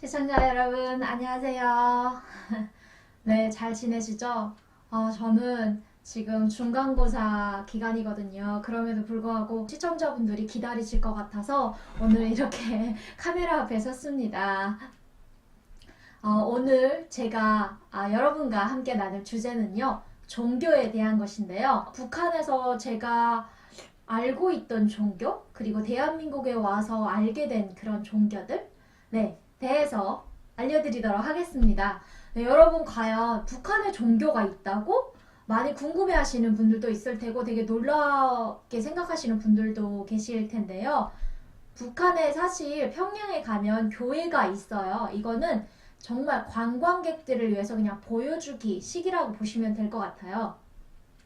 시청자 여러분, 안녕하세요. 네, 잘 지내시죠? 저는 지금 중간고사 기간이거든요. 그럼에도 불구하고 시청자분들이 기다리실 것 같아서 오늘 이렇게 카메라 앞에 섰습니다. 오늘 제가 여러분과 함께 나눌 주제는요, 종교에 대한 것인데요. 북한에서 제가 알고 있던 종교, 그리고 대한민국에 와서 알게 된 그런 종교들, 네, 대해서 알려드리도록 하겠습니다. 네, 여러분 과연 북한에 종교가 있다고? 많이 궁금해 하시는 분들도 있을 테고 되게 놀랍게 생각하시는 분들도 계실 텐데요. 북한에 사실 평양에 가면 교회가 있어요. 이거는 정말 관광객들을 위해서 그냥 보여주기 식이라고 보시면 될 것 같아요.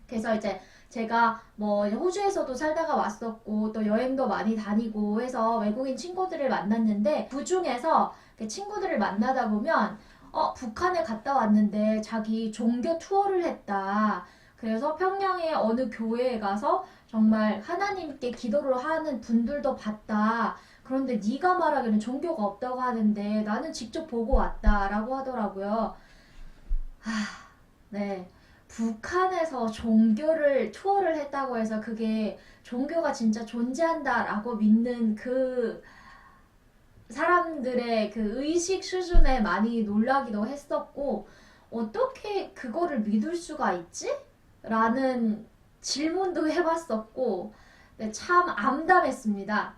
그래서 이제 제가 뭐 호주에서도 살다가 왔었고 또 여행도 많이 다니고 해서 외국인 친구들을 만났는데 그 중에서 친구들을 만나다 보면 북한에 갔다 왔는데 자기 종교 투어를 했다. 그래서 평양의 어느 교회에 가서 정말 하나님께 기도를 하는 분들도 봤다. 그런데 네가 말하기는 종교가 없다고 하는데 나는 직접 보고 왔다라고 하더라고요. 네. 북한에서 종교를 투어를 했다고 해서 그게 종교가 진짜 존재한다라고 믿는 그 사람들의 그 의식 수준에 많이 놀라기도 했었고, 어떻게 그거를 믿을 수가 있지? 라는 질문도 해봤었고, 네, 참 암담했습니다.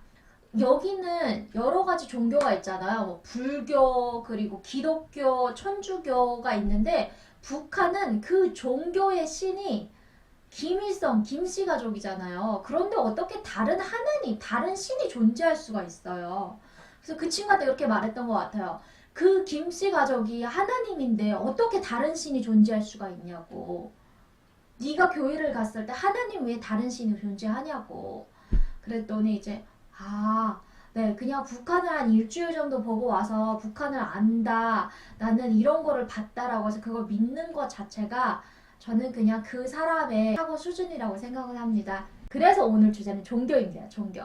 여기는 여러 가지 종교가 있잖아요. 뭐 불교, 그리고 기독교, 천주교가 있는데 북한은 그 종교의 신이 김일성, 김씨 가족이잖아요. 그런데 어떻게 다른 하나님, 다른 신이 존재할 수가 있어요. 그래서 그 친구한테 이렇게 말했던 것 같아요. 그 김씨 가족이 하나님인데 어떻게 다른 신이 존재할 수가 있냐고. 네가 교회를 갔을 때 하나님 외에 다른 신이 존재하냐고. 그랬더니 이제 네, 그냥 북한을 한 일주일 정도 보고 와서 북한을 안다. 나는 이런 거를 봤다라고 해서 그걸 믿는 것 자체가 저는 그냥 그 사람의 사고 수준이라고 생각을 합니다. 그래서 오늘 주제는 종교입니다. 종교.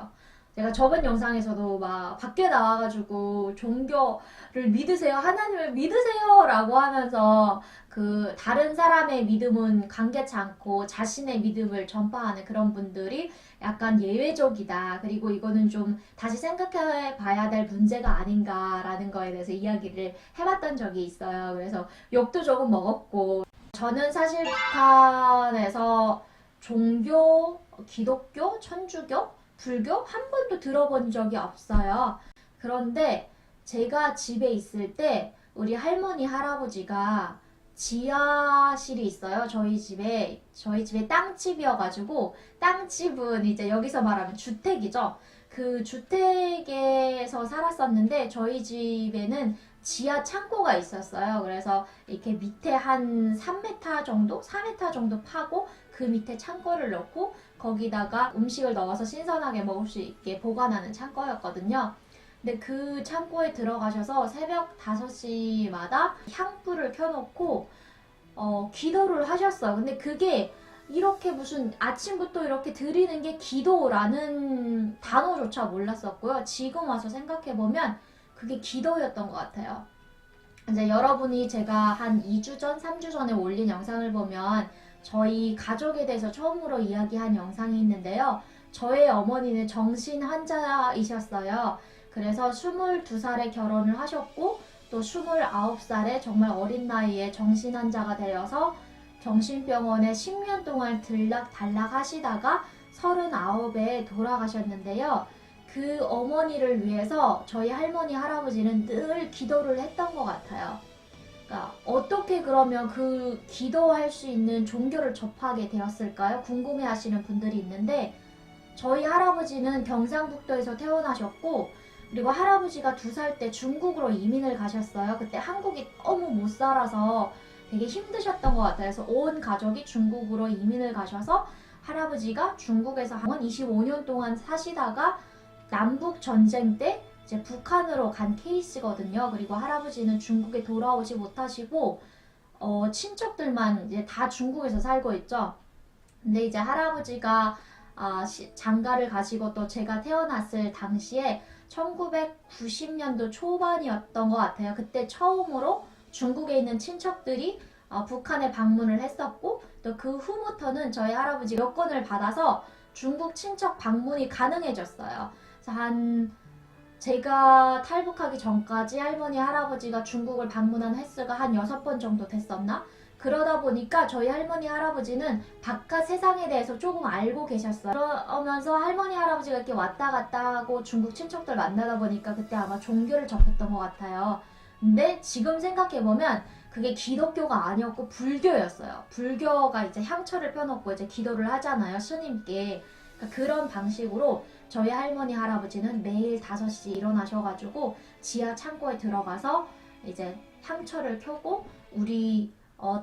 제가 저번 영상에서도 막 밖에 나와가지고 종교를 믿으세요, 하나님을 믿으세요 라고 하면서 그 다른 사람의 믿음은 강개치 않고 자신의 믿음을 전파하는 그런 분들이 약간 예외적이다. 그리고 이거는 좀 다시 생각해 봐야 될 문제가 아닌가라는 거에 대해서 이야기를 해봤던 적이 있어요. 그래서 욕도 조금 먹었고, 저는 사실 북한에서 종교, 기독교, 천주교, 불교 한 번도 들어본 적이 없어요. 그런데 제가 집에 있을 때 우리 할머니, 할아버지가 지하실이 있어요. 저희 집에 땅집이어가지고, 땅집은 이제 여기서 말하면 주택이죠. 그 주택에서 살았었는데 저희 집에는 지하 창고가 있었어요. 그래서 이렇게 밑에 한 3m 정도, 4m 정도 파고 그 밑에 창고를 넣고 거기다가 음식을 넣어서 신선하게 먹을 수 있게 보관하는 창고였거든요. 근데 그 창고에 들어가셔서 새벽 5시마다 향불을 켜놓고 기도를 하셨어요. 근데 그게 이렇게 무슨 아침부터 이렇게 드리는 게 기도라는 단어조차 몰랐었고요. 지금 와서 생각해보면 그게 기도였던 것 같아요. 이제 여러분이 제가 한 2주 전, 3주 전에 올린 영상을 보면 저희 가족에 대해서 처음으로 이야기한 영상이 있는데요. 저의 어머니는 정신 환자이셨어요. 그래서 22살에 결혼을 하셨고 또 29살에 정말 어린 나이에 정신 환자가 되어서 정신병원에 10년 동안 들락달락 하시다가 39에 돌아가셨는데요. 그 어머니를 위해서 저희 할머니, 할아버지는 늘 기도를 했던 것 같아요. 그러니까 어떻게 그러면 그 기도할 수 있는 종교를 접하게 되었을까요? 궁금해 하시는 분들이 있는데 저희 할아버지는 경상북도에서 태어나셨고 그리고 할아버지가 2살 때 중국으로 이민을 가셨어요. 그때 한국이 너무 못 살아서 되게 힘드셨던 것 같아요. 그래서 온 가족이 중국으로 이민을 가셔서 할아버지가 중국에서 한 25년 동안 사시다가 남북 전쟁 때 이제 북한으로 간 케이스거든요. 그리고 할아버지는 중국에 돌아오지 못하시고 친척들만 이제 다 중국에서 살고 있죠. 근데 이제 할아버지가 장가를 가시고 또 제가 태어났을 당시에 1990년도 초반이었던 것 같아요. 그때 처음으로 중국에 있는 친척들이 북한에 방문을 했었고 또 그 후부터는 저희 할아버지 여권을 받아서 중국 친척 방문이 가능해졌어요. 그래서 제가 탈북하기 전까지 할머니 할아버지가 중국을 방문한 횟수가 한 6번 정도 됐었나? 그러다 보니까 저희 할머니 할아버지는 바깥 세상에 대해서 조금 알고 계셨어요. 그러면서 할머니 할아버지가 이렇게 왔다 갔다 하고 중국 친척들 만나다 보니까 그때 아마 종교를 접했던 것 같아요. 근데 지금 생각해보면 그게 기독교가 아니었고 불교였어요. 불교가 이제 향초를 펴놓고 이제 기도를 하잖아요, 스님께. 그러니까 그런 방식으로 저희 할머니 할아버지는 매일 5시 일어나셔가지고 지하 창고에 들어가서 이제 향초를 켜고 우리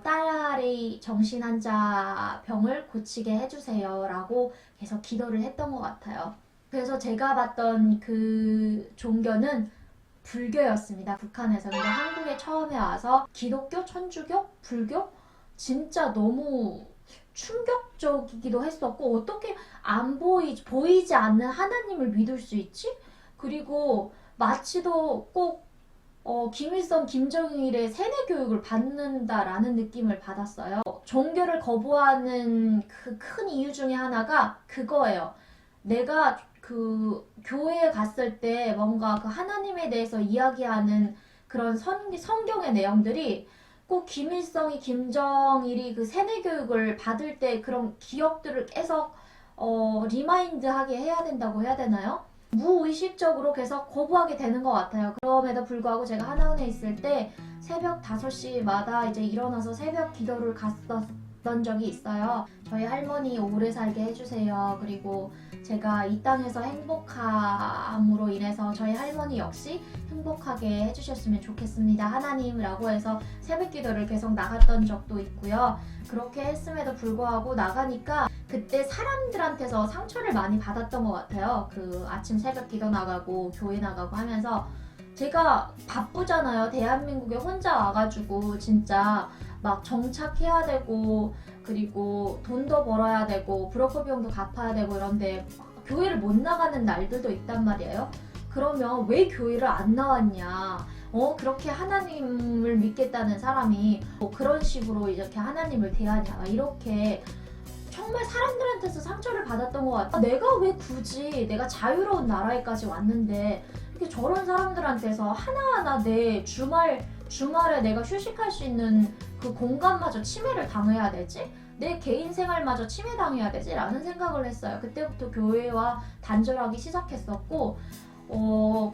딸의 정신환자 병을 고치게 해주세요 라고 계속 기도를 했던 것 같아요. 그래서 제가 봤던 그 종교는 불교였습니다. 북한에서. 근데 한국에 처음에 와서 기독교, 천주교, 불교 진짜 너무 충격적이기도 했었고 어떻게 보이지 않는 하나님을 믿을 수 있지? 그리고 마치도 꼭 김일성, 김정일의 세뇌 교육을 받는다라는 느낌을 받았어요. 종교를 거부하는 그 큰 이유 중에 하나가 그거예요. 내가 그 교회에 갔을 때 뭔가 그 하나님에 대해서 이야기하는 그런 성경의 내용들이 꼭 김일성이, 김정일이 그 세뇌 교육을 받을 때 그런 기억들을 계속 리마인드하게 해야 된다고 해야 되나요? 무의식적으로 계속 거부하게 되는 것 같아요. 그럼에도 불구하고 제가 하나은에 있을 때 새벽 5시마다 이제 일어나서 새벽 기도를 갔었던 적이 있어요. 저희 할머니 오래 살게 해주세요. 그리고 제가 이 땅에서 행복함으로 인해서 저희 할머니 역시 행복하게 해주셨으면 좋겠습니다. 하나님이라고 해서 새벽 기도를 계속 나갔던 적도 있고요. 그렇게 했음에도 불구하고 나가니까 그때 사람들한테서 상처를 많이 받았던 것 같아요. 그 아침 새벽 기도 나가고 교회 나가고 하면서 제가 바쁘잖아요. 대한민국에 혼자 와가지고 진짜 막 정착해야 되고 그리고 돈도 벌어야 되고 브로커 비용도 갚아야 되고 이런데 교회를 못 나가는 날들도 있단 말이에요. 그러면 왜 교회를 안 나왔냐? 그렇게 하나님을 믿겠다는 사람이 그런 식으로 이렇게 하나님을 대하냐? 이렇게 정말 사람들한테서 상처를 받았던 것 같아. 내가 왜 굳이 내가 자유로운 나라에까지 왔는데 이렇게 저런 사람들한테서 하나하나 내 주말에 내가 휴식할 수 있는 그 공간마저 침해를 당해야 되지? 내 개인 생활마저 침해당해야 되지? 라는 생각을 했어요. 그때부터 교회와 단절하기 시작했었고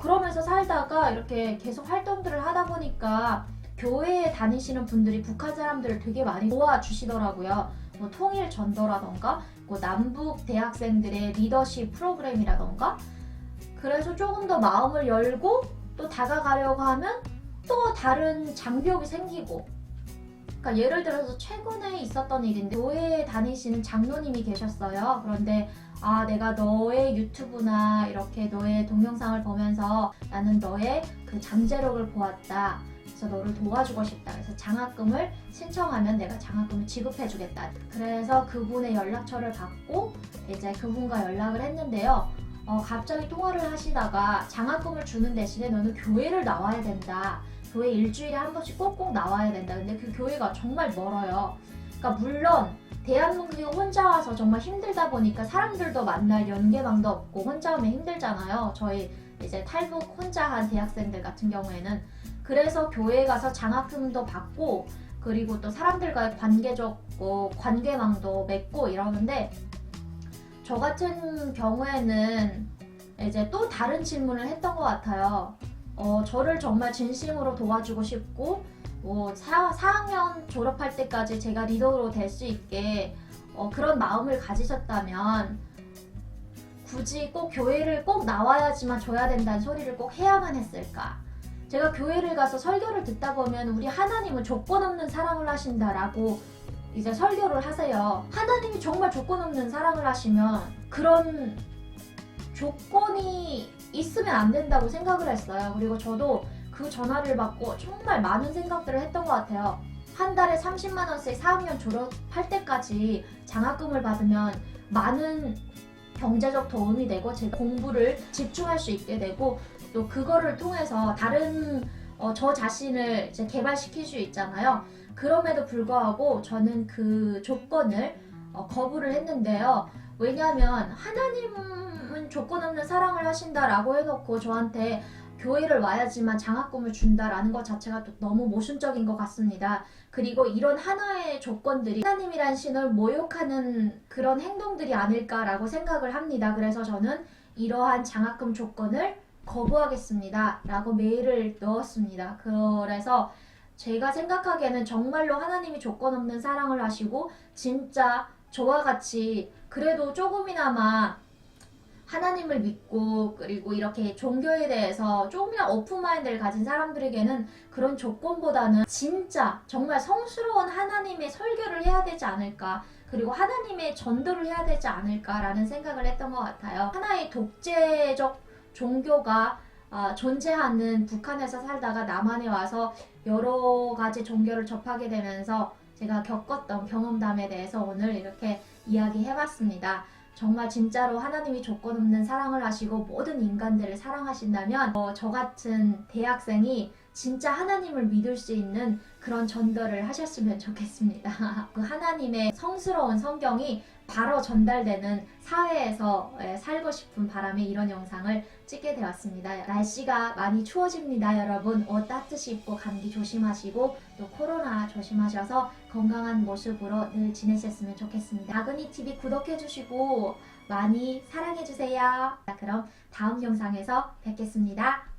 그러면서 살다가 이렇게 계속 활동들을 하다 보니까 교회에 다니시는 분들이 북한 사람들을 되게 많이 도와주시더라고요. 뭐 통일 전도라던가 뭐 남북 대학생들의 리더십 프로그램이라던가 그래서 조금 더 마음을 열고 또 다가가려고 하면 또 다른 장벽이 생기고 그러니까 예를 들어서 최근에 있었던 일인데 교회에 다니시는 장로님이 계셨어요. 그런데 내가 너의 유튜브나 이렇게 너의 동영상을 보면서 나는 너의 그 잠재력을 보았다. 그래서 너를 도와주고 싶다. 그래서 장학금을 신청하면 내가 장학금을 지급해주겠다. 그래서 그분의 연락처를 받고 이제 그분과 연락을 했는데요. 갑자기 통화를 하시다가 장학금을 주는 대신에 너는 교회를 나와야 된다. 교회 일주일에 한 번씩 꼭꼭 나와야 된다. 근데 그 교회가 정말 멀어요. 그러니까 물론 대한민국에 혼자 와서 정말 힘들다 보니까 사람들도 만날 연계망도 없고 혼자 오면 힘들잖아요. 저희 이제 탈북 혼자 한 대학생들 같은 경우에는 그래서 교회에 가서 장학금도 받고 그리고 또 사람들과의 관계망도 맺고 이러는데 저 같은 경우에는 이제 또 다른 질문을 했던 것 같아요. 저를 정말 진심으로 도와주고 싶고 4학년 졸업할 때까지 제가 리더로 될 수 있게 그런 마음을 가지셨다면 굳이 꼭 교회를 꼭 나와야지만 줘야 된다는 소리를 꼭 해야만 했을까? 제가 교회를 가서 설교를 듣다 보면 우리 하나님은 조건 없는 사랑을 하신다라고 이제 설교를 하세요. 하나님이 정말 조건 없는 사랑을 하시면 그런 조건이 있으면 안 된다고 생각을 했어요. 그리고 저도 그 전화를 받고 정말 많은 생각들을 했던 것 같아요. 한 달에 30만 원씩 4학년 졸업할 때까지 장학금을 받으면 많은 경제적 도움이 되고 제 공부를 집중할 수 있게 되고 또 그거를 통해서 다른 저 자신을 이제 개발시킬 수 있잖아요. 그럼에도 불구하고 저는 그 조건을 거부를 했는데요. 왜냐하면 하나님은 조건 없는 사랑을 하신다라고 해놓고 저한테 교회를 와야지만 장학금을 준다라는 것 자체가 또 너무 모순적인 것 같습니다. 그리고 이런 하나의 조건들이 하나님이란 신을 모욕하는 그런 행동들이 아닐까라고 생각을 합니다. 그래서 저는 이러한 장학금 조건을 거부하겠습니다 라고 메일을 넣었습니다. 그래서 제가 생각하기에는 정말로 하나님이 조건 없는 사랑을 하시고 진짜 저와 같이 그래도 조금이나마 하나님을 믿고 그리고 이렇게 종교에 대해서 조금이나 오픈마인드를 가진 사람들에게는 그런 조건보다는 진짜 정말 성스러운 하나님의 설교를 해야 되지 않을까, 그리고 하나님의 전도를 해야 되지 않을까라는 생각을 했던 것 같아요. 하나의 독재적 종교가 존재하는 북한에서 살다가 남한에 와서 여러 가지 종교를 접하게 되면서 제가 겪었던 경험담에 대해서 오늘 이렇게 이야기해봤습니다. 정말 진짜로 하나님이 조건 없는 사랑을 하시고 모든 인간들을 사랑하신다면 저 같은 대학생이 진짜 하나님을 믿을 수 있는 그런 전도를 하셨으면 좋겠습니다. 그 하나님의 성스러운 성경이 바로 전달되는 사회에서 살고 싶은 바람에 이런 영상을 찍게 되었습니다. 날씨가 많이 추워집니다. 여러분 옷 따뜻이 입고 감기 조심하시고 또 코로나 조심하셔서 건강한 모습으로 늘 지내셨으면 좋겠습니다. 나그니TV 구독해주시고 많이 사랑해주세요. 그럼 다음 영상에서 뵙겠습니다.